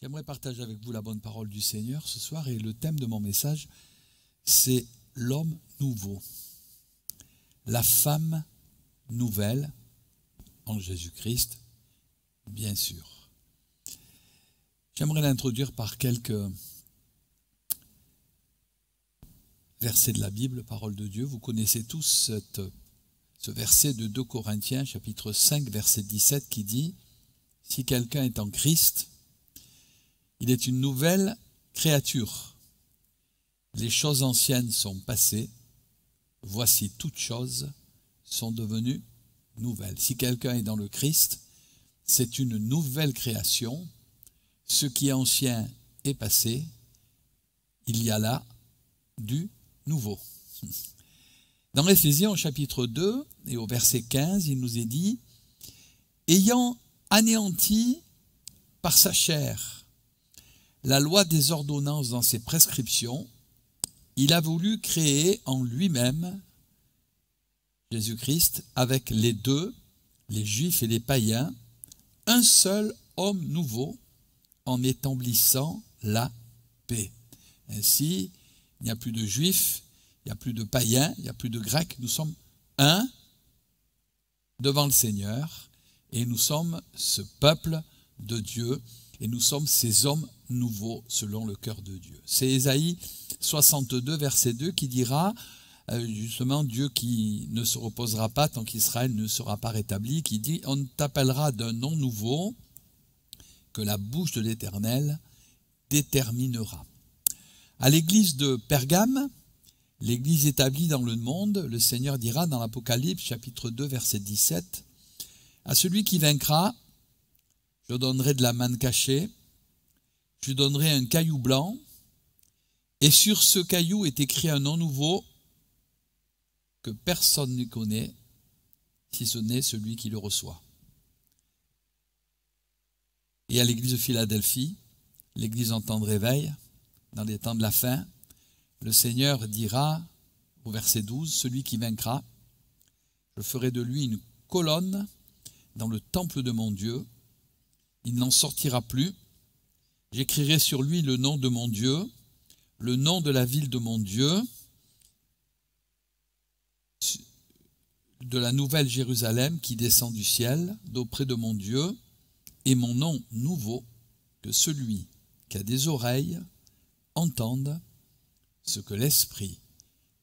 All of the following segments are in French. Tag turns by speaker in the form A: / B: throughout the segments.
A: J'aimerais partager avec vous la bonne parole du Seigneur ce soir et le thème de mon message, c'est l'homme nouveau, la femme nouvelle en Jésus-Christ, bien sûr. J'aimerais l'introduire par quelques versets de la Bible, parole de Dieu. Vous connaissez tous ce verset de 2 Corinthiens, chapitre 5, verset 17, qui dit « Si quelqu'un est en Christ, il est une nouvelle créature. Les choses anciennes sont passées. Voici toutes choses sont devenues nouvelles. » Si quelqu'un est dans le Christ, c'est une nouvelle création. Ce qui est ancien est passé. Il y a là du nouveau. Dans Éphésiens au chapitre 2 et au verset 15, il nous est dit « Ayant anéanti par sa chair la loi des ordonnances dans ses prescriptions, il a voulu créer en lui-même, Jésus-Christ, avec les deux, les Juifs et les païens, un seul homme nouveau en établissant la paix. Ainsi, il n'y a plus de Juifs, il n'y a plus de païens, il n'y a plus de Grecs, nous sommes un devant le Seigneur et nous sommes ce peuple de Dieu et nous sommes ces hommes nouveaux selon le cœur de Dieu. C'est Ésaïe 62, verset 2 qui dira justement Dieu qui ne se reposera pas tant qu'Israël ne sera pas rétabli, qui dit « On t'appellera d'un nom nouveau que la bouche de l'Éternel déterminera. » À l'église de Pergame, l'église établie dans le monde, le Seigneur dira dans l'Apocalypse chapitre 2 verset 17 « À celui qui vaincra, je donnerai de la manne cachée, je donnerai un caillou blanc, et sur ce caillou est écrit un nom nouveau que personne ne connaît, si ce n'est celui qui le reçoit. » Et à l'église de Philadelphie, l'église en temps de réveil, dans les temps de la fin, le Seigneur dira, au verset 12, « Celui qui vaincra, je ferai de lui une colonne dans le temple de mon Dieu, il n'en sortira plus. J'écrirai sur lui le nom de mon Dieu, le nom de la ville de mon Dieu, de la nouvelle Jérusalem qui descend du ciel, d'auprès de mon Dieu, et mon nom nouveau, que celui qui a des oreilles entende ce que l'Esprit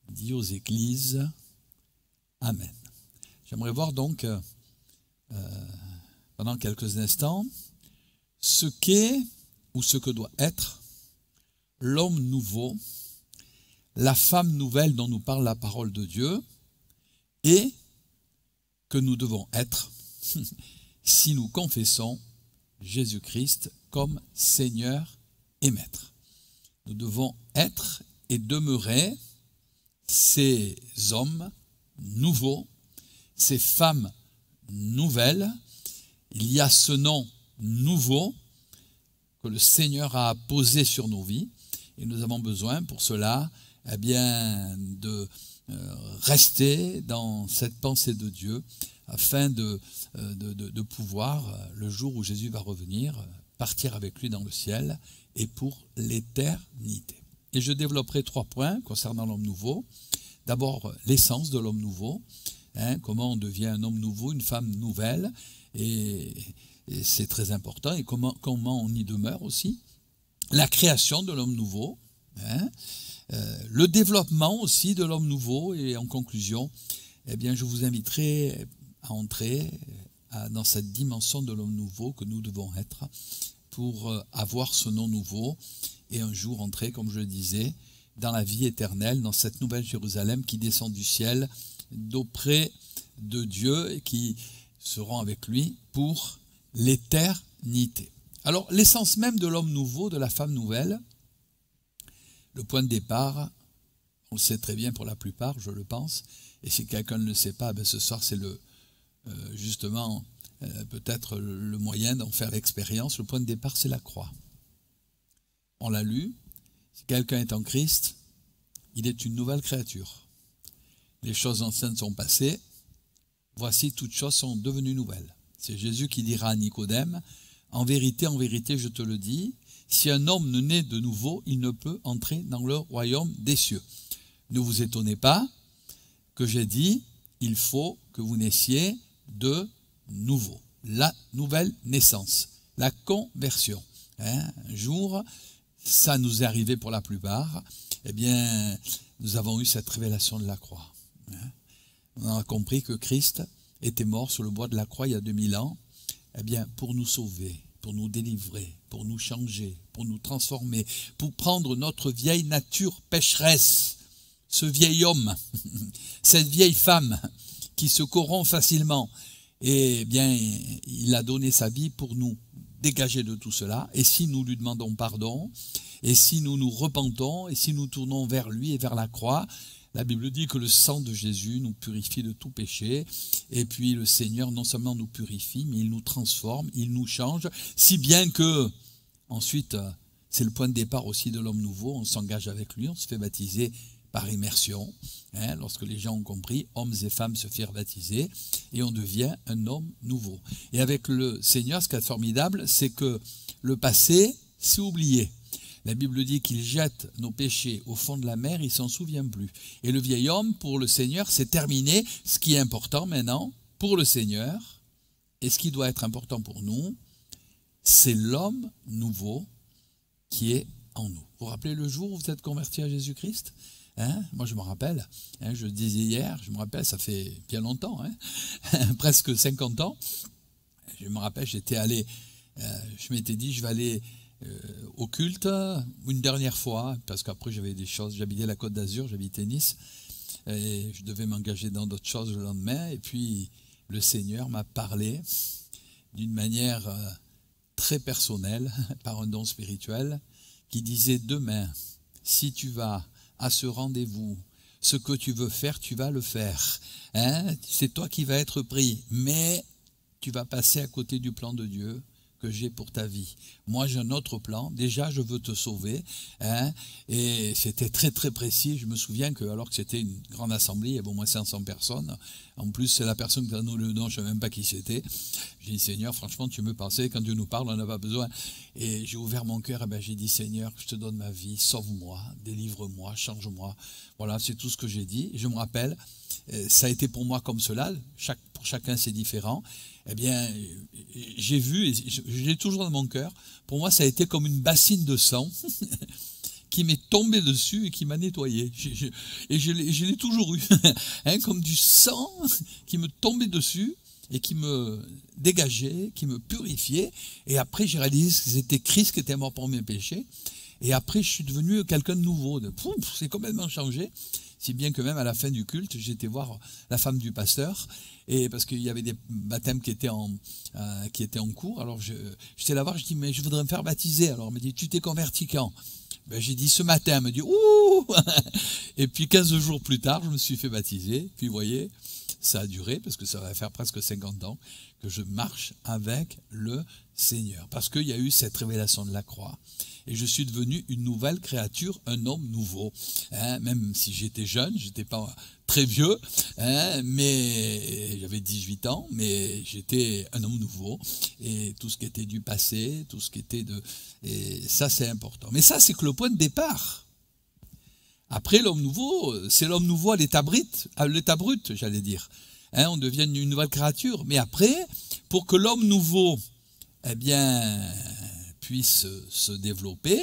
A: dit aux églises. Amen. J'aimerais voir donc, pendant quelques instants, ce qu'est ou ce que doit être l'homme nouveau, la femme nouvelle dont nous parle la parole de Dieu, et que nous devons être si nous confessons Jésus-Christ comme Seigneur et Maître. Nous devons être et demeurer ces hommes nouveaux, ces femmes nouvelles. Il y a ce nom nouveau que le Seigneur a posé sur nos vies et nous avons besoin pour cela de rester dans cette pensée de Dieu afin de pouvoir, le jour où Jésus va revenir, partir avec lui dans le ciel et pour l'éternité. Et je développerai 3 points concernant l'homme nouveau. D'abord, l'essence de l'homme nouveau, comment on devient un homme nouveau, une femme nouvelle, et c'est très important, et comment on y demeure aussi. La création de l'homme nouveau, le développement aussi de l'homme nouveau, et en conclusion, je vous inviterai à entrer dans cette dimension de l'homme nouveau que nous devons être pour avoir ce nom nouveau et un jour entrer, comme je le disais, dans la vie éternelle, dans cette nouvelle Jérusalem qui descend du ciel d'auprès de Dieu et qui seront avec lui pour l'éternité. Alors, l'essence même de l'homme nouveau, de la femme nouvelle, le point de départ, on le sait très bien pour la plupart, je le pense, et si quelqu'un ne le sait pas, ce soir c'est justement peut-être le moyen d'en faire l'expérience. Le point de départ, c'est la croix. On l'a lu, si quelqu'un est en Christ, il est une nouvelle créature. Les choses anciennes sont passées, voici toutes choses sont devenues nouvelles. C'est Jésus qui dira à Nicodème, en vérité, je te le dis, si un homme ne naît de nouveau, il ne peut entrer dans le royaume des cieux. Ne vous étonnez pas que j'ai dit, il faut que vous naissiez de nouveau. La nouvelle naissance, la conversion. Un jour, ça nous est arrivé pour la plupart, eh bien, nous avons eu cette révélation de la croix. On a compris que Christ était mort sur le bois de la croix il y a 2000 ans, eh bien, pour nous sauver, pour nous délivrer, pour nous changer, pour nous transformer, pour prendre notre vieille nature pécheresse, ce vieil homme, cette vieille femme qui se corrompt facilement. Et bien, il a donné sa vie pour nous dégager de tout cela. Et si nous lui demandons pardon, et si nous nous repentons, et si nous tournons vers lui et vers la croix, la Bible dit que le sang de Jésus nous purifie de tout péché. Et puis le Seigneur non seulement nous purifie, mais il nous transforme, il nous change, si bien que, ensuite, c'est le point de départ aussi de l'homme nouveau, on s'engage avec lui, on se fait baptiser par immersion. Lorsque les gens ont compris, hommes et femmes se firent baptiser et on devient un homme nouveau. Et avec le Seigneur, ce qui est formidable, c'est que le passé, c'est oublié. La Bible dit qu'il jette nos péchés au fond de la mer, il ne s'en souvient plus. Et le vieil homme, pour le Seigneur, c'est terminé. Ce qui est important maintenant, pour le Seigneur, et ce qui doit être important pour nous, c'est l'homme nouveau qui est en nous. Vous vous rappelez le jour où vous êtes converti à Jésus-Christ ? Moi je me rappelle, je le disais hier, je me rappelle, ça fait bien longtemps, presque 50 ans. Je me rappelle, j'étais allé, je m'étais dit je vais aller au culte une dernière fois, parce qu'après j'avais des choses, j'habitais la Côte d'Azur, j'habitais Nice, et je devais m'engager dans d'autres choses le lendemain, et puis le Seigneur m'a parlé d'une manière très personnelle, par un don spirituel, qui disait demain, si tu vas à ce rendez-vous, ce que tu veux faire, tu vas le faire. C'est toi qui vas être pris, mais tu vas passer à côté du plan de Dieu que j'ai pour ta vie. Moi, j'ai un autre plan. Déjà, je veux te sauver. Et c'était très, très précis. Je me souviens que, alors que c'était une grande assemblée, il y avait au moins 500 personnes. En plus, c'est la personne qui a donné le nom, je ne sais même pas qui c'était. J'ai dit, Seigneur, franchement, tu me pensais, quand Dieu nous parle, on n'a pas besoin. Et j'ai ouvert mon cœur, et j'ai dit, Seigneur, je te donne ma vie, sauve-moi, délivre-moi, change-moi. Voilà, c'est tout ce que j'ai dit. Et je me rappelle, ça a été pour moi comme cela. Pour chacun, c'est différent. Eh bien, j'ai vu, et je l'ai toujours dans mon cœur, pour moi, ça a été comme une bassine de sang qui m'est tombée dessus et qui m'a nettoyé. Et je l'ai toujours eu, comme du sang qui me tombait dessus et qui me dégageait, qui me purifiait. Et après, j'ai réalisé que c'était Christ qui était mort pour mes péchés. Et après, je suis devenu quelqu'un de nouveau. C'est complètement changé. Si bien que même à la fin du culte, j'étais voir la femme du pasteur, et parce qu'il y avait des baptêmes qui étaient en cours. Alors j'étais là voir, je dis mais je voudrais me faire baptiser. Alors elle me dit tu t'es converti quand? J'ai dit ce matin. Elle me dit ouh. Et puis 15 jours plus tard, je me suis fait baptiser. Puis vous voyez, ça a duré parce que ça va faire presque 50 ans que je marche avec le Seigneur, parce qu'il y a eu cette révélation de la croix. Et je suis devenu une nouvelle créature, un homme nouveau. Même si j'étais jeune, j'étais pas très vieux, mais j'avais 18 ans, mais j'étais un homme nouveau. Et tout ce qui était du passé, tout ce qui était de... Et ça, c'est important. Mais ça, c'est que le point de départ. Après, l'homme nouveau, c'est l'homme nouveau à l'état brut, j'allais dire. On devient une nouvelle créature. Mais après, pour que l'homme nouveau, puisse se développer,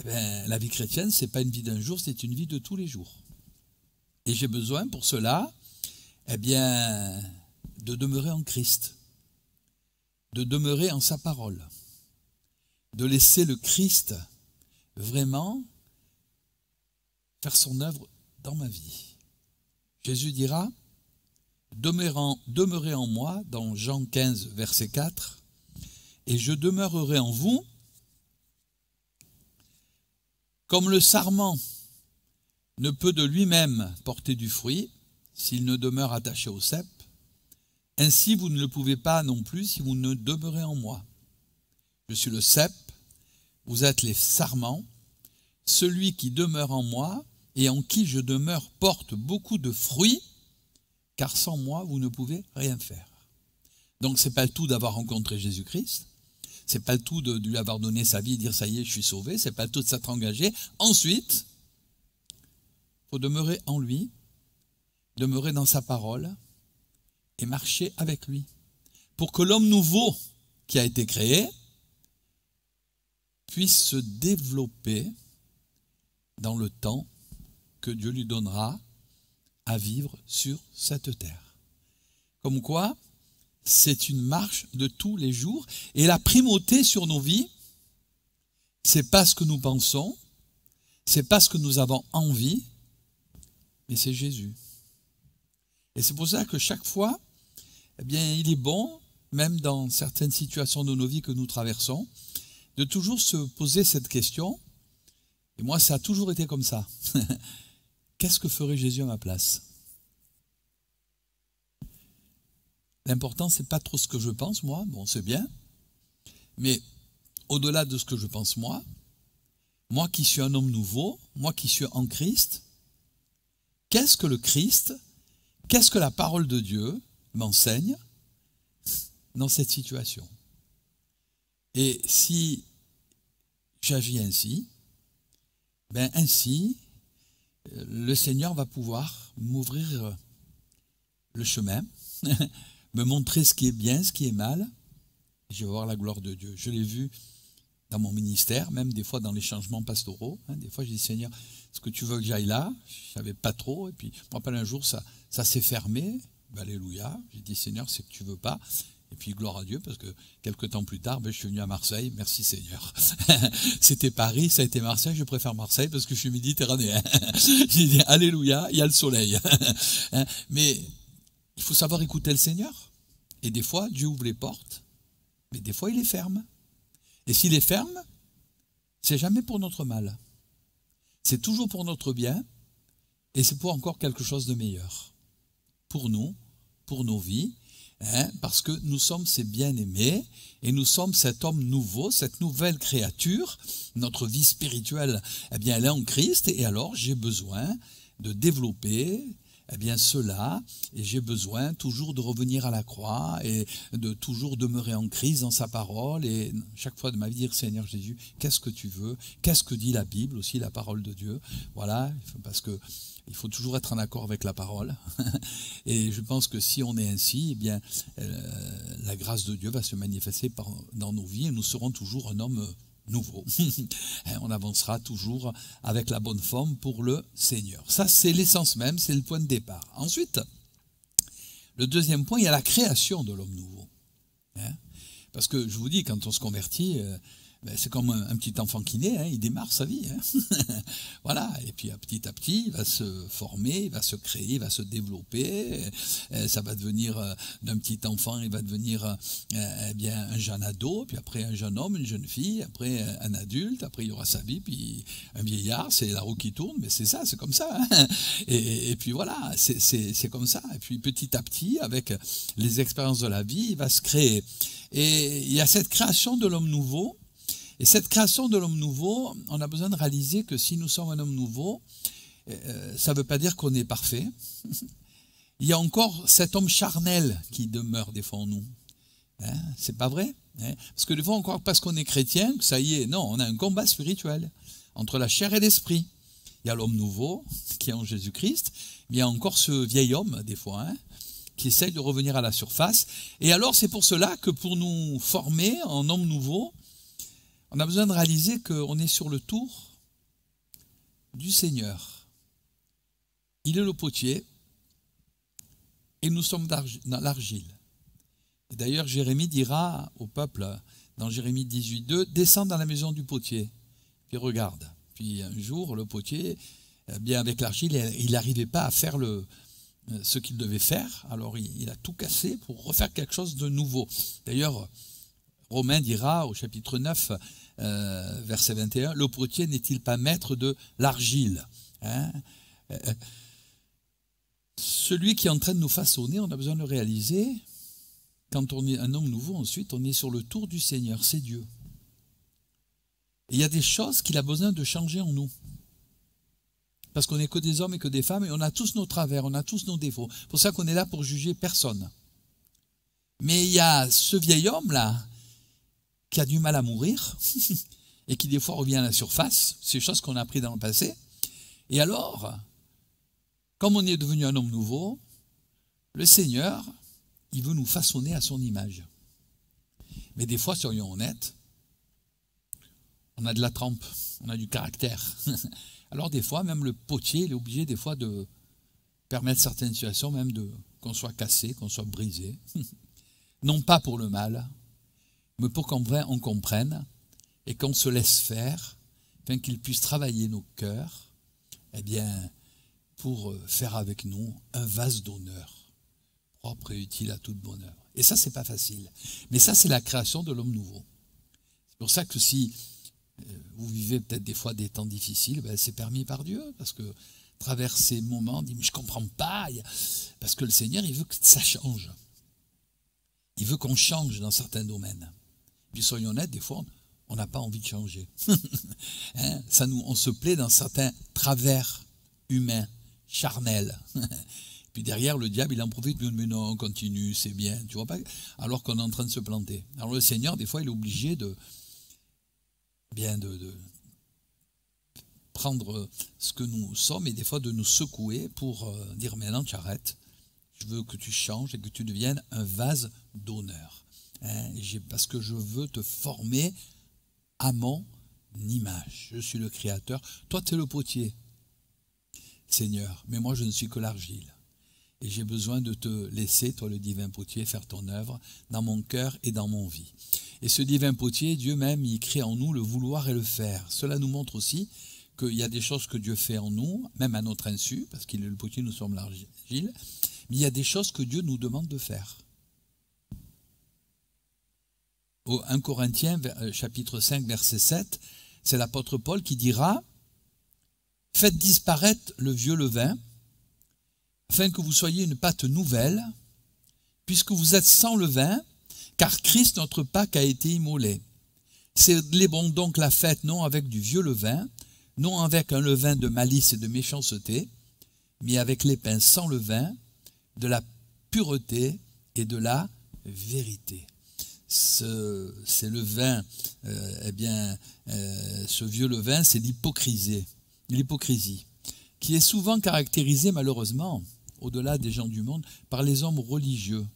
A: la vie chrétienne, ce n'est pas une vie d'un jour, c'est une vie de tous les jours. Et j'ai besoin pour cela, de demeurer en Christ, de demeurer en sa parole, de laisser le Christ vraiment faire son œuvre dans ma vie. Jésus dira, demeurez en moi, dans Jean 15, verset 4, et je demeurerai en vous, comme le sarment ne peut de lui-même porter du fruit s'il ne demeure attaché au cep, ainsi vous ne le pouvez pas non plus si vous ne demeurez en moi. Je suis le cep, vous êtes les sarments, celui qui demeure en moi et en qui je demeure porte beaucoup de fruits, car sans moi vous ne pouvez rien faire. Donc c'est pas le tout d'avoir rencontré Jésus-Christ. C'est pas le tout de lui avoir donné sa vie et dire ça y est, je suis sauvé. C'est pas le tout de s'être engagé. Ensuite, il faut demeurer en lui, demeurer dans sa parole et marcher avec lui. Pour que l'homme nouveau qui a été créé puisse se développer dans le temps que Dieu lui donnera à vivre sur cette terre. Comme quoi, c'est une marche de tous les jours. Et la primauté sur nos vies, c'est pas ce que nous pensons, c'est pas ce que nous avons envie, mais c'est Jésus. Et c'est pour ça que chaque fois, eh bien, il est bon, même dans certaines situations de nos vies que nous traversons, de toujours se poser cette question. Et moi, ça a toujours été comme ça. Qu'est-ce que ferait Jésus à ma place? L'important, c'est pas trop ce que je pense, moi. Bon, c'est bien. Mais au-delà de ce que je pense, moi qui suis un homme nouveau, moi qui suis en Christ, qu'est-ce que le Christ, qu'est-ce que la parole de Dieu m'enseigne dans cette situation? Et si j'agis ainsi, ben ainsi, le Seigneur va pouvoir m'ouvrir le chemin, me montrer ce qui est bien, ce qui est mal, et je vais voir la gloire de Dieu. Je l'ai vu dans mon ministère, même des fois dans les changements pastoraux. Des fois, je dis, Seigneur, est-ce que tu veux que j'aille là? Je ne savais pas trop. Et puis, je me rappelle un jour, ça s'est fermé. Ben, alléluia. J'ai dit, Seigneur, c'est que tu ne veux pas. Et puis, gloire à Dieu, parce que quelques temps plus tard, ben, je suis venu à Marseille. Merci Seigneur. C'était Paris, ça a été Marseille. Je préfère Marseille parce que je suis méditerranéen. J'ai dit, alléluia, il y a le soleil. Mais il faut savoir écouter le Seigneur. Et des fois, Dieu ouvre les portes, mais des fois, il les ferme. Et s'il les ferme, c'est jamais pour notre mal. C'est toujours pour notre bien, et c'est pour encore quelque chose de meilleur. Pour nous, pour nos vies, parce que nous sommes ces bien-aimés, et nous sommes cet homme nouveau, cette nouvelle créature. Notre vie spirituelle, eh bien, elle est en Christ, et alors j'ai besoin de développer cela, et j'ai besoin toujours de revenir à la croix et de toujours demeurer en Christ dans sa parole, et chaque fois de ma vie dire, Seigneur Jésus, qu'est-ce que tu veux? Qu'est-ce que dit la Bible aussi, la parole de Dieu? Voilà, parce que il faut toujours être en accord avec la parole. Et je pense que si on est ainsi, eh bien, la grâce de Dieu va se manifester dans nos vies, et nous serons toujours un homme nouveau. On avancera toujours avec la bonne forme pour le Seigneur. Ça, c'est l'essence même, c'est le point de départ. Ensuite, le deuxième point, il y a la création de l'homme nouveau. Parce que je vous dis, quand on se convertit, c'est comme un petit enfant qui naît, il démarre sa vie. Voilà, et puis à petit, il va se former, il va se créer, il va se développer. Ça va devenir d'un petit enfant, il va devenir un jeune ado, puis après un jeune homme, une jeune fille, après un adulte, après il y aura sa vie, puis un vieillard, c'est la roue qui tourne, mais c'est ça, c'est comme ça. Et puis voilà, c'est comme ça. Et puis petit à petit, avec les expériences de la vie, il va se créer. Et il y a cette création de l'homme nouveau. Et cette création de l'homme nouveau, on a besoin de réaliser que si nous sommes un homme nouveau, ça ne veut pas dire qu'on est parfait. Il y a encore cet homme charnel qui demeure des fois en nous. C'est pas vrai? Parce que des fois, encore parce qu'on est chrétien, que ça y est, non, on a un combat spirituel entre la chair et l'esprit. Il y a l'homme nouveau qui est en Jésus-Christ, mais il y a encore ce vieil homme, des fois, qui essaye de revenir à la surface. Et alors, c'est pour cela que pour nous former en homme nouveau, on a besoin de réaliser qu'on est sur le tour du Seigneur. Il est le potier et nous sommes dans l'argile. Et d'ailleurs, Jérémie dira au peuple, dans Jérémie 18:2, « Descends dans la maison du potier. » Puis regarde. Puis un jour, le potier, bien avec l'argile, il n'arrivait pas à faire ce qu'il devait faire. Alors il a tout cassé pour refaire quelque chose de nouveau. D'ailleurs, Romain dira au chapitre 9, verset 21, « Le potier n'est-il pas maître de l'argile » Celui qui est en train de nous façonner, on a besoin de le réaliser. Quand on est un homme nouveau, ensuite, on est sur le tour du Seigneur, c'est Dieu. Et il y a des choses qu'il a besoin de changer en nous. Parce qu'on n'est que des hommes et que des femmes, et on a tous nos travers, on a tous nos défauts. C'est pour ça qu'on est là pour juger personne. Mais il y a ce vieil homme-là qui a du mal à mourir et qui des fois revient à la surface, ces choses qu'on a appris dans le passé. Et alors, comme on est devenu un homme nouveau, le Seigneur, il veut nous façonner à son image. Mais des fois, soyons honnêtes, on a de la trempe, on a du caractère. Alors des fois, même le potier, il est obligé des fois de permettre certaines situations, même qu'on soit cassé, qu'on soit brisé. Non pas pour le mal, mais pour qu'en vrai on comprenne et qu'on se laisse faire, afin qu'il puisse travailler nos cœurs, eh bien, pour faire avec nous un vase d'honneur, propre et utile à toute bonne œuvre. Et ça, c'est pas facile. Mais ça, c'est la création de l'homme nouveau. C'est pour ça que si vous vivez peut-être des fois des temps difficiles, ben, c'est permis par Dieu, parce que à travers ces moments, on dit, mais je ne comprends pas, parce que le Seigneur, il veut que ça change. Il veut qu'on change dans certains domaines. Puis soyons honnêtes, des fois, on n'a pas envie de changer. Hein, on se plaît dans certains travers humains, charnels. Puis derrière, le diable, il en profite, mais non, on continue, c'est bien, tu vois pas, alors qu'on est en train de se planter. Alors le Seigneur, des fois, il est obligé de prendre ce que nous sommes et des fois de nous secouer pour dire maintenant tu arrêtes, je veux que tu changes et que tu deviennes un vase d'honneur. Hein, parce que je veux te former à mon image. Je suis le créateur, toi tu es le potier, Seigneur, mais moi je ne suis que l'argile. Et j'ai besoin de te laisser, toi le divin potier, faire ton œuvre dans mon cœur et dans mon vie. Et ce divin potier, Dieu même, il crée en nous le vouloir et le faire. Cela nous montre aussi qu'il y a des choses que Dieu fait en nous, même à notre insu, parce qu'il est le potier, nous sommes l'argile, mais il y a des choses que Dieu nous demande de faire. Au 1 Corinthiens, chapitre 5, verset 7, c'est l'apôtre Paul qui dira « Faites disparaître le vieux levain, afin que vous soyez une pâte nouvelle, puisque vous êtes sans levain, car Christ, notre Pâque, a été immolé. Célébrons donc la fête non avec du vieux levain, non avec un levain de malice et de méchanceté, mais avec les pains sans levain, de la pureté et de la vérité. » C'est le vin, ce vieux levain, c'est l'hypocrisie, qui est souvent caractérisée malheureusement, au-delà des gens du monde, par les hommes religieux,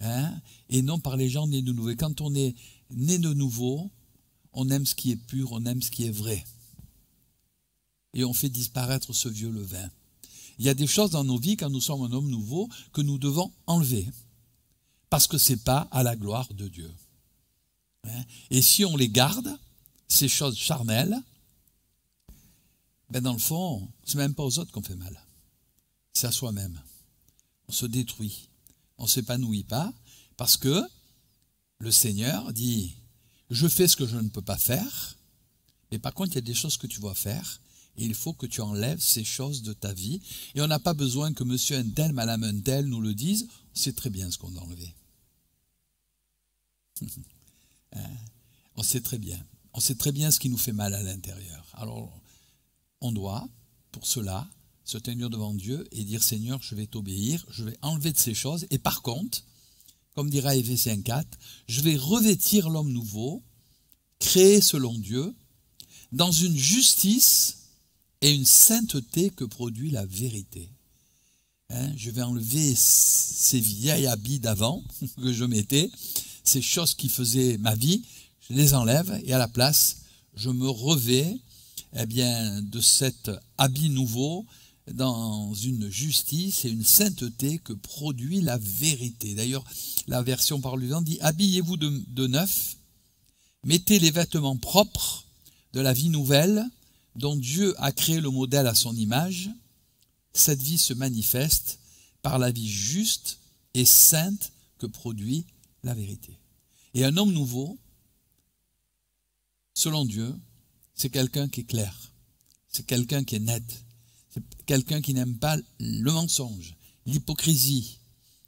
A: hein, et non par les gens nés de nouveau. Et quand on est né de nouveau, on aime ce qui est pur, on aime ce qui est vrai. Et on fait disparaître ce vieux levain. Il y a des choses dans nos vies, quand nous sommes un homme nouveau, que nous devons enlever. Parce que ce n'est pas à la gloire de Dieu. Hein? Et si on les garde, ces choses charnelles, ben dans le fond, ce n'est même pas aux autres qu'on fait mal. C'est à soi-même. On se détruit. On ne s'épanouit pas parce que le Seigneur dit « Je fais ce que je ne peux pas faire, mais par contre, il y a des choses que tu dois faire et il faut que tu enlèves ces choses de ta vie. » Et on n'a pas besoin que monsieur un tel, madame un tel nous le disent. On sait très bien ce qu'on doit enlever. On sait très bien. On sait très bien ce qui nous fait mal à l'intérieur. Alors, on doit, pour cela, se tenir devant Dieu et dire « Seigneur, je vais t'obéir, je vais enlever de ces choses. Et par contre, comme dira Éphésiens 4, je vais revêtir l'homme nouveau, créé selon Dieu, dans une justice et une sainteté que produit la vérité. » Hein, je vais enlever ces vieilles habits d'avant que je mettais, ces choses qui faisaient ma vie, je les enlève et à la place, je me revais de cet habit nouveau dans une justice et une sainteté que produit la vérité. D'ailleurs, la version parlante dit « Habillez-vous de neuf, mettez les vêtements propres de la vie nouvelle dont Dieu a créé le modèle à son image. Cette vie se manifeste par la vie juste et sainte que produit la vérité. » Et un homme nouveau, selon Dieu, c'est quelqu'un qui est clair, c'est quelqu'un qui est net, c'est quelqu'un qui n'aime pas le mensonge, l'hypocrisie,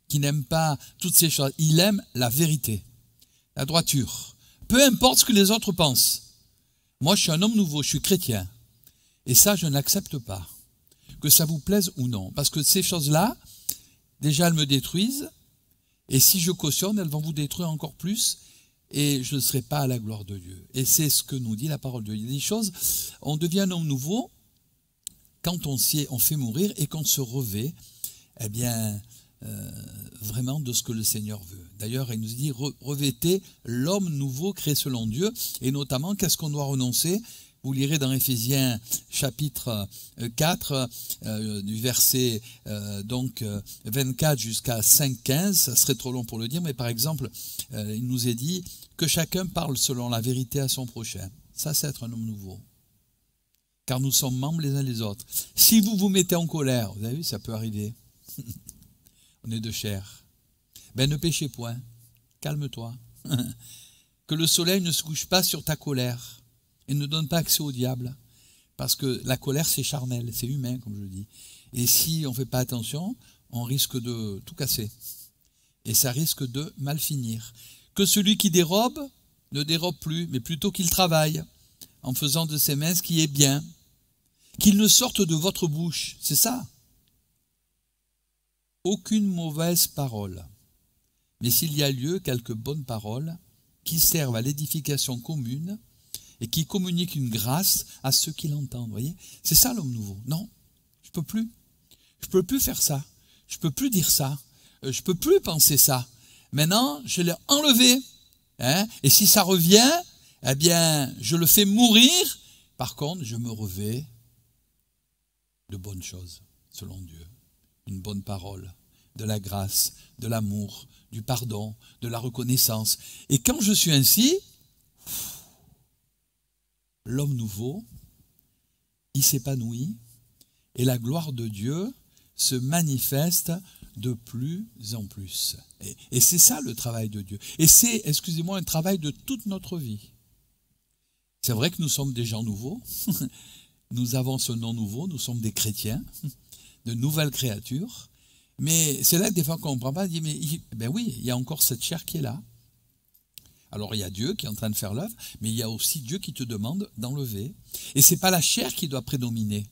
A: qui n'aime pas toutes ces choses. Il aime la vérité, la droiture, peu importe ce que les autres pensent. Moi, je suis un homme nouveau, je suis chrétien, et ça, je n'accepte pas, que ça vous plaise ou non, parce que ces choses-là, déjà, elles me détruisent, Et si je cautionne, elles vont vous détruire encore plus et je ne serai pas à la gloire de Dieu. Et c'est ce que nous dit la parole de Dieu. Il y a des choses, on devient un homme nouveau quand on fait mourir et qu'on se revêt, eh bien, vraiment de ce que le Seigneur veut. D'ailleurs, il nous dit, revêtez l'homme nouveau créé selon Dieu, et notamment, qu'est-ce qu'on doit renoncer? Vous lirez dans Éphésiens chapitre 4, du verset 24 jusqu'à 5,15, ça serait trop long pour le dire, mais par exemple, il nous est dit que chacun parle selon la vérité à son prochain. Ça, c'est être un homme nouveau. Car nous sommes membres les uns les autres. Si vous vous mettez en colère, vous avez vu, ça peut arriver. On est de chair. Ben ne péchez point. Calme-toi. Que le soleil ne se couche pas sur ta colère et ne donne pas accès au diable. Parce que la colère, c'est charnel, c'est humain, comme je dis. Et si on ne fait pas attention, on risque de tout casser. Et ça risque de mal finir. Que celui qui dérobe ne dérobe plus, mais plutôt qu'il travaille en faisant de ses mains ce qui est bien. Qu'il ne sorte de votre bouche, c'est ça. Aucune mauvaise parole, mais s'il y a lieu, quelques bonnes paroles qui servent à l'édification commune et qui communiquent une grâce à ceux qui l'entendent. Voyez, c'est ça l'homme nouveau. Non, je peux plus. Je peux plus faire ça. Je peux plus dire ça. Je peux plus penser ça. Maintenant, je l'ai enlevé. Et si ça revient, eh bien, je le fais mourir. Par contre, je me revais de bonnes choses, selon Dieu. Une bonne parole, de la grâce, de l'amour, du pardon, de la reconnaissance. Et quand je suis ainsi, l'homme nouveau, il s'épanouit et la gloire de Dieu se manifeste de plus en plus. Et c'est ça le travail de Dieu. Et c'est, excusez-moi, un travail de toute notre vie. C'est vrai que nous sommes des gens nouveaux, nous avons ce nom nouveau, nous sommes des chrétiens, de nouvelles créatures, mais c'est là que des fois qu'on ne comprend pas, on dit, mais ben oui, il y a encore cette chair qui est là. Alors il y a Dieu qui est en train de faire l'œuvre, mais il y a aussi Dieu qui te demande d'enlever. Et ce n'est pas la chair qui doit prédominer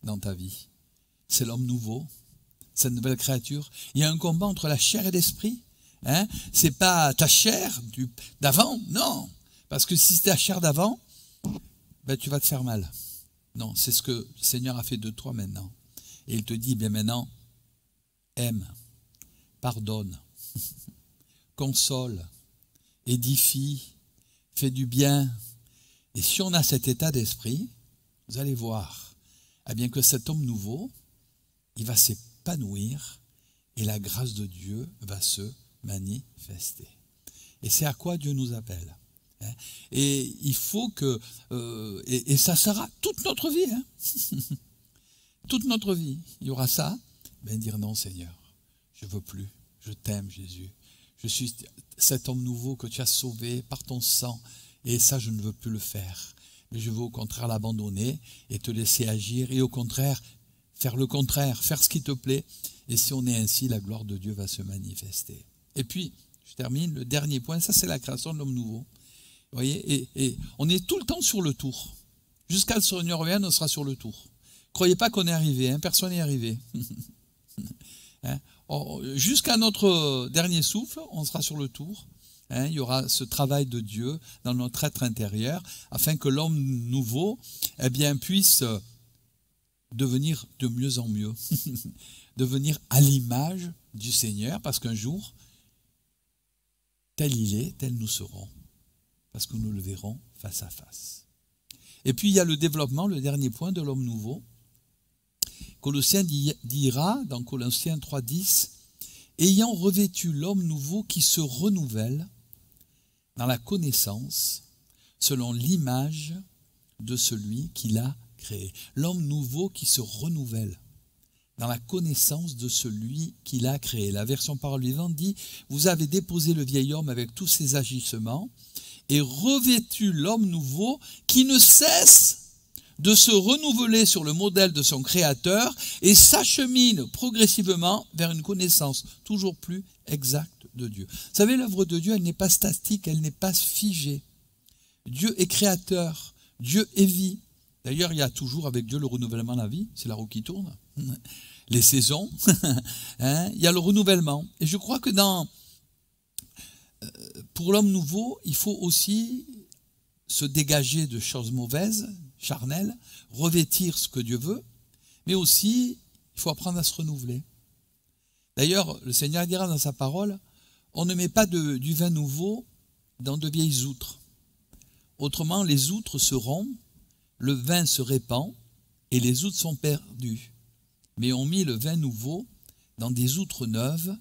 A: dans ta vie, c'est l'homme nouveau, cette nouvelle créature. Il y a un combat entre la chair et l'esprit. Ce n'est pas ta chair d'avant, non, parce que si c'est ta chair d'avant, ben, tu vas te faire mal. Non, c'est ce que le Seigneur a fait de toi maintenant. Et il te dit, bien maintenant, aime, pardonne, console, édifie, fais du bien. Et si on a cet état d'esprit, vous allez voir, eh bien que cet homme nouveau, il va s'épanouir et la grâce de Dieu va se manifester. Et c'est à quoi Dieu nous appelle. Et il faut que, et ça sera toute notre vie, toute notre vie, il y aura ça, ben dire non Seigneur, je veux plus, je t'aime Jésus, je suis cet homme nouveau que tu as sauvé par ton sang, et ça je ne veux plus le faire, mais je veux au contraire l'abandonner et te laisser agir, et au contraire, faire le contraire, faire ce qui te plaît, et si on est ainsi, la gloire de Dieu va se manifester. Et puis, je termine, le dernier point, ça c'est la création de l'homme nouveau. Vous voyez, et on est tout le temps sur le tour. Jusqu'à ce que le Seigneur revienne, on sera sur le tour. Croyez pas qu'on est arrivé, personne n'est arrivé. Jusqu'à notre dernier souffle, on sera sur le tour. Il y aura ce travail de Dieu dans notre être intérieur, afin que l'homme nouveau eh bien, puisse devenir de mieux en mieux, devenir à l'image du Seigneur, parce qu'un jour, tel il est, tel nous serons. Parce que nous le verrons face à face. Et puis il y a le développement, le dernier point de l'homme nouveau. Colossiens dira, dans Colossiens 3,10, « Ayant revêtu l'homme nouveau qui se renouvelle dans la connaissance, selon l'image de celui qui l'a créé. » L'homme nouveau qui se renouvelle dans la connaissance de celui qui l'a créé. La version parole vivante dit, « Vous avez déposé le vieil homme avec tous ses agissements, et revêtu l'homme nouveau qui ne cesse de se renouveler sur le modèle de son Créateur et s'achemine progressivement vers une connaissance toujours plus exacte de Dieu. » Vous savez, l'œuvre de Dieu, elle n'est pas statique, elle n'est pas figée. Dieu est créateur, Dieu est vie. D'ailleurs, il y a toujours avec Dieu le renouvellement de la vie, c'est la roue qui tourne. Les saisons, il y a le renouvellement. Et je crois que dans pour l'homme nouveau, il faut aussi se dégager de choses mauvaises, charnelles, revêtir ce que Dieu veut, mais aussi, il faut apprendre à se renouveler. D'ailleurs, le Seigneur dira dans sa parole, on ne met pas du vin nouveau dans de vieilles outres. Autrement, les outres se rompent, le vin se répand et les outres sont perdues. Mais on mit le vin nouveau dans des outres neuves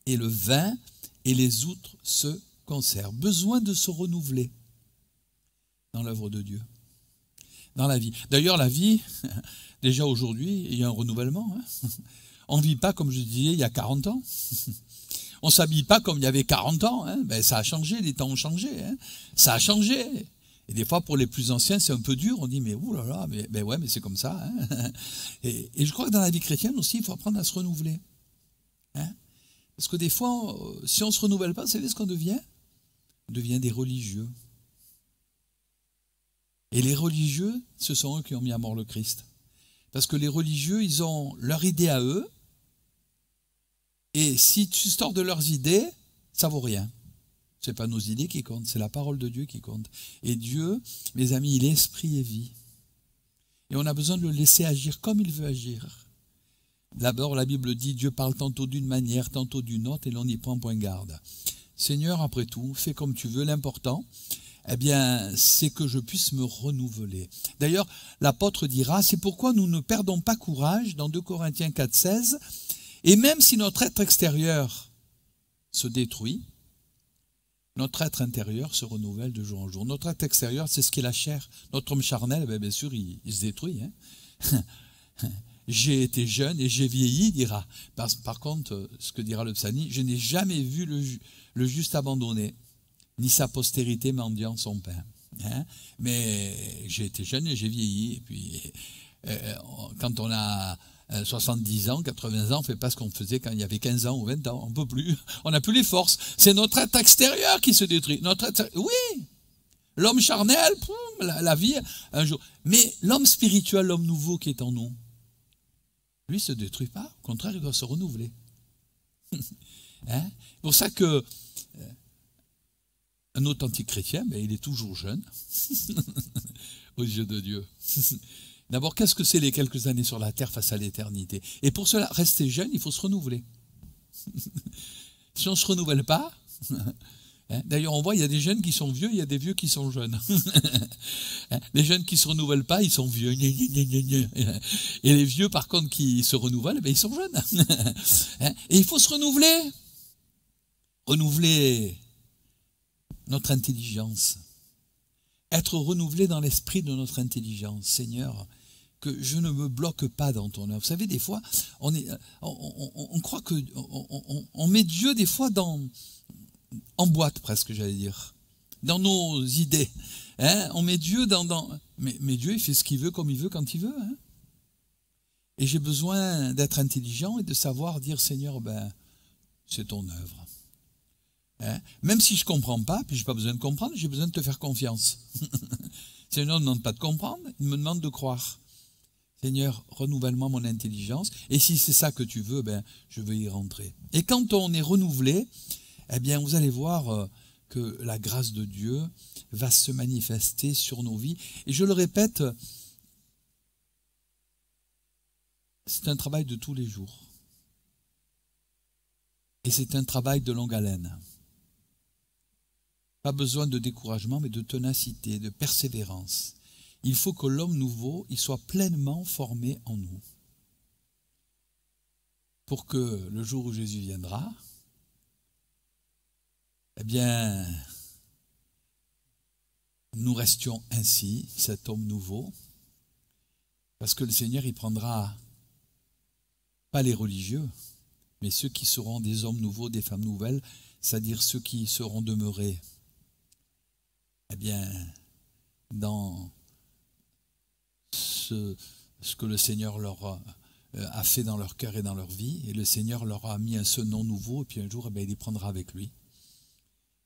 A: et le vin et les outres se conservent. Besoin de se renouveler dans l'œuvre de Dieu, dans la vie. D'ailleurs, la vie, déjà aujourd'hui, il y a un renouvellement. On ne vit pas comme je disais il y a 40 ans. On ne s'habille pas comme il y avait 40 ans. Ben, ça a changé, les temps ont changé. Ça a changé. Et des fois, pour les plus anciens, c'est un peu dur. On dit, mais oulala, mais ouais, mais c'est comme ça. Et je crois que dans la vie chrétienne aussi, il faut apprendre à se renouveler. Parce que des fois, si on ne se renouvelle pas, vous savez ce qu'on devient? On devient des religieux. Et les religieux, ce sont eux qui ont mis à mort le Christ. Parce que les religieux, ils ont leur idée à eux. Et si tu sors de leurs idées, ça vaut rien. Ce n'est pas nos idées qui comptent, c'est la parole de Dieu qui compte. Et Dieu, mes amis, il est esprit et vie. Et on a besoin de le laisser agir comme il veut agir. D'abord, la Bible dit, Dieu parle tantôt d'une manière, tantôt d'une autre, et l'on n'y prend point garde. Seigneur, après tout, fais comme tu veux. L'important, eh bien, c'est que je puisse me renouveler. D'ailleurs, l'apôtre dira, c'est pourquoi nous ne perdons pas courage, dans 2 Corinthiens 4,16, et même si notre être extérieur se détruit, notre être intérieur se renouvelle de jour en jour. Notre être extérieur, c'est ce qui est la chair. Notre homme charnel, bien sûr, il se détruit. J'ai été jeune et j'ai vieilli, dira. Par contre, ce que dira le psalmiste, je n'ai jamais vu le juste abandonné, ni sa postérité mendiant son pain. Mais j'ai été jeune et j'ai vieilli. Et puis, quand on a 70 ans, 80 ans, on ne fait pas ce qu'on faisait quand il y avait 15 ans ou 20 ans. On ne peut plus. On n'a plus les forces. C'est notre être extérieur qui se détruit. Oui, l'homme charnel, la vie, un jour. Mais l'homme spirituel, l'homme nouveau qui est en nous, lui ne se détruit pas. Au contraire, il doit se renouveler. C'est pour ça que un authentique chrétien, il est toujours jeune aux yeux de Dieu. D'abord, qu'est-ce que c'est les quelques années sur la terre face à l'éternité? Et pour cela, rester jeune, il faut se renouveler. Si on ne se renouvelle pas, d'ailleurs, on voit, il y a des jeunes qui sont vieux, il y a des vieux qui sont jeunes. Les jeunes qui ne se renouvellent pas, ils sont vieux. Et les vieux, par contre, qui se renouvellent, ils sont jeunes. Et il faut se renouveler. Renouveler notre intelligence. Être renouvelé dans l'esprit de notre intelligence. Seigneur, que je ne me bloque pas dans ton œuvre. Vous savez, des fois, on croit que on met Dieu des fois en boîte presque, j'allais dire, dans nos idées. On met Dieu mais Dieu, il fait ce qu'il veut, comme il veut, quand il veut. Et j'ai besoin d'être intelligent et de savoir dire, Seigneur, c'est ton œuvre. Même si je ne comprends pas, puis je n'ai pas besoin de comprendre, j'ai besoin de te faire confiance. Seigneur ne demande pas de comprendre, il me demande de croire. Seigneur, renouvelle-moi mon intelligence, et si c'est ça que tu veux, je veux y rentrer. Et quand on est renouvelé, eh bien, vous allez voir que la grâce de Dieu va se manifester sur nos vies. Et je le répète, c'est un travail de tous les jours. Et c'est un travail de longue haleine. Pas besoin de découragement, mais de ténacité, de persévérance. Il faut que l'homme nouveau, il soit pleinement formé en nous. Pour que le jour où Jésus viendra, eh bien, nous restions ainsi, cet homme nouveau, parce que le Seigneur, il prendra pas les religieux, mais ceux qui seront des hommes nouveaux, des femmes nouvelles, c'est-à-dire ceux qui seront demeurés, eh bien, dans ce que le Seigneur leur a fait dans leur cœur et dans leur vie, et le Seigneur leur a mis ce nom nouveau, et puis un jour, il les prendra avec lui,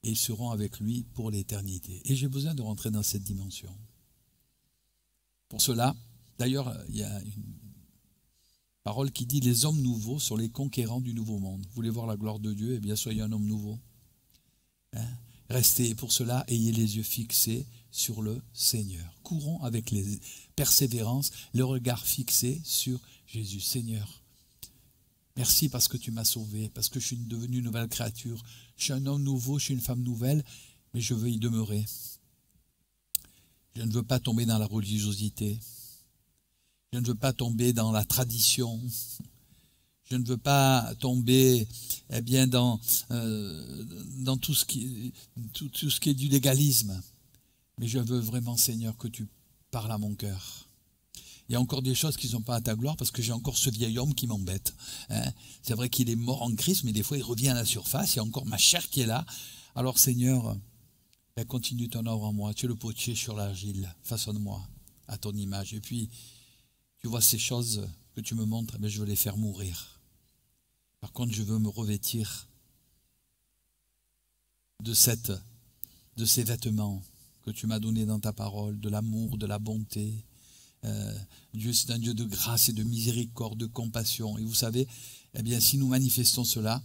A: et ils seront avec lui pour l'éternité. Et j'ai besoin de rentrer dans cette dimension. Pour cela, d'ailleurs, il y a une parole qui dit « Les hommes nouveaux sont les conquérants du nouveau monde ». Vous voulez voir la gloire de Dieu? Eh bien, soyez un homme nouveau. Restez pour cela, ayez les yeux fixés sur le Seigneur. Courons avec les persévérances, le regard fixé sur Jésus. Seigneur, merci parce que tu m'as sauvé, parce que je suis devenu une nouvelle créature. Je suis un homme nouveau, je suis une femme nouvelle, mais je veux y demeurer. Je ne veux pas tomber dans la religiosité. Je ne veux pas tomber dans la tradition. Je ne veux pas tomber dans tout ce qui est du légalisme. Mais je veux vraiment, Seigneur, que tu parles à mon cœur. Il y a encore des choses qui ne sont pas à ta gloire parce que j'ai encore ce vieil homme qui m'embête. Hein. C'est vrai qu'il est mort en Christ, mais des fois il revient à la surface. Il y a encore ma chair qui est là. Alors Seigneur, continue ton œuvre en moi. Tu es le potier sur l'argile. Façonne-moi à ton image. Et puis, tu vois ces choses que tu me montres, je veux les faire mourir. Par contre, je veux me revêtir de ces vêtements que tu m'as donnés dans ta parole, de l'amour, de la bonté. Dieu, c'est un Dieu de grâce et de miséricorde, de compassion. Et vous savez, si nous manifestons cela,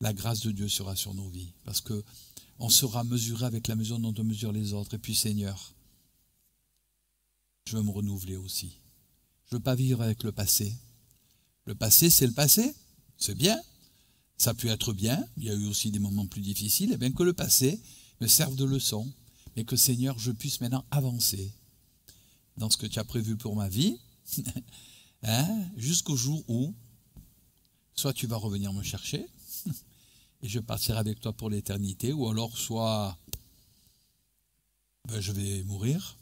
A: la grâce de Dieu sera sur nos vies. Parce que on sera mesuré avec la mesure dont on mesure les autres. Et puis, Seigneur, je veux me renouveler aussi. Je ne veux pas vivre avec le passé. Le passé, c'est le passé. C'est bien, ça a pu être bien, il y a eu aussi des moments plus difficiles, et bien que le passé me serve de leçon, mais que Seigneur, je puisse maintenant avancer dans ce que tu as prévu pour ma vie, jusqu'au jour où, soit tu vas revenir me chercher, et je partirai avec toi pour l'éternité, ou alors soit je vais mourir,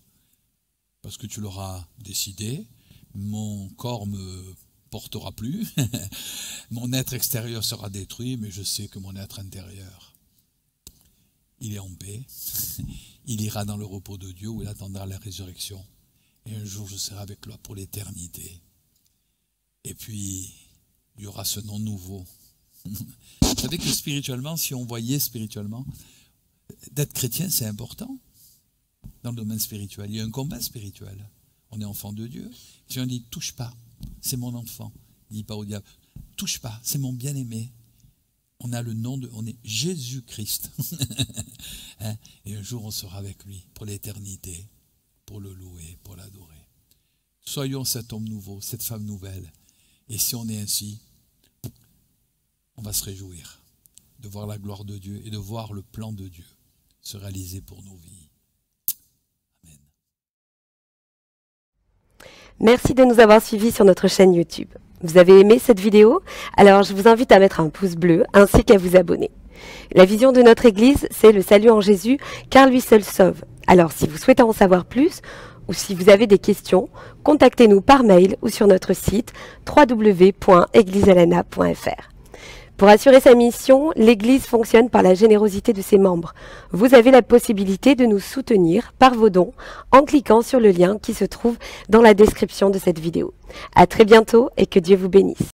A: parce que tu l'auras décidé, mon corps me portera plus, mon être extérieur sera détruit, mais je sais que mon être intérieur, il est en paix, il ira dans le repos de Dieu où il attendra la résurrection, et un jour je serai avec lui pour l'éternité, et puis il y aura ce nom nouveau. Vous savez que spirituellement, si on voyait spirituellement, d'être chrétien c'est important, dans le domaine spirituel, il y a un combat spirituel, on est enfant de Dieu, si on dit touche pas, c'est mon enfant. Il ne dit pas au diable, touche pas, c'est mon bien-aimé. On a le nom on est Jésus-Christ. Et un jour on sera avec lui pour l'éternité, pour le louer, pour l'adorer. Soyons cet homme nouveau, cette femme nouvelle. Et si on est ainsi, on va se réjouir de voir la gloire de Dieu et de voir le plan de Dieu se réaliser pour nos vies.
B: Merci de nous avoir suivis sur notre chaîne YouTube. Vous avez aimé cette vidéo? Alors je vous invite à mettre un pouce bleu ainsi qu'à vous abonner. La vision de notre Église, c'est le salut en Jésus, car lui seul sauve. Alors si vous souhaitez en savoir plus, ou si vous avez des questions, contactez-nous par mail ou sur notre site www.eglisealana.fr. Pour assurer sa mission, l'Église fonctionne par la générosité de ses membres. Vous avez la possibilité de nous soutenir par vos dons en cliquant sur le lien qui se trouve dans la description de cette vidéo. À très bientôt et que Dieu vous bénisse.